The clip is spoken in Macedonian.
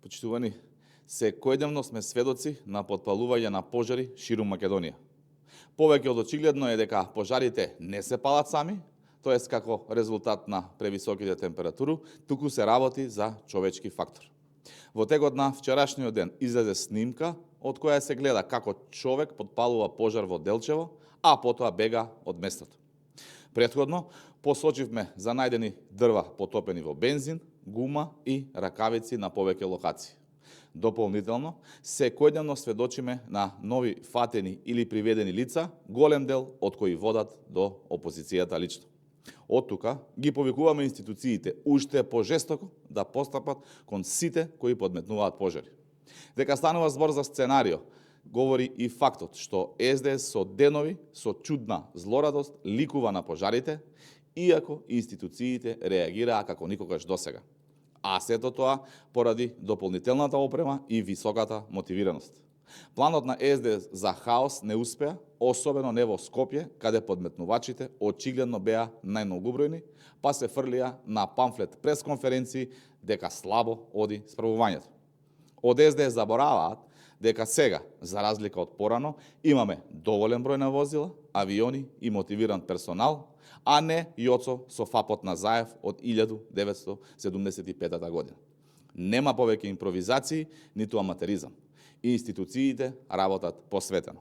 Почитувани, секојдневно сме сведоци на потпалување на пожари ширум Македонија. Повеќе од очигледно е дека пожарите не се палат сами, тоест како резултат на превисоките температури, туку се работи за човечки фактор. Во текот на вчерашниот ден излезе снимка од која се гледа како човек потпалува пожар во Делчево, а потоа бега од местото. Претходно посочивме за најдени дрва потопени во бензин, гума и ракавици на повеќе локации. Дополнително, секојдневно сведочиме на нови фатени или приведени лица, голем дел од кои водат до опозицијата лично. Од тука ги повикуваме институциите уште пожестоко да постапат кон сите кои подметнуваат пожари. Дека станува збор за сценарио, говори и фактот што СДС со денови, со чудна злорадост ликува на пожарите, иако институциите реагираа како никогаш досега. А сето тоа поради дополнителната опрема и високата мотивираност. Планот на СДС за хаос не успеа, особено не во Скопје, каде подметнувачите очигледно беа најмногубројни, па се фрлија на памфлет пресконференции дека слабо оди справувањето. Од СДС забораваат дека сега, за разлика од порано, имаме доволен број на возила, авиони и мотивиран персонал, а не Јоцо со фапот на Заев од 1975 година. Нема повеќе импровизации, ниту аматеризам. Институциите работат посветено.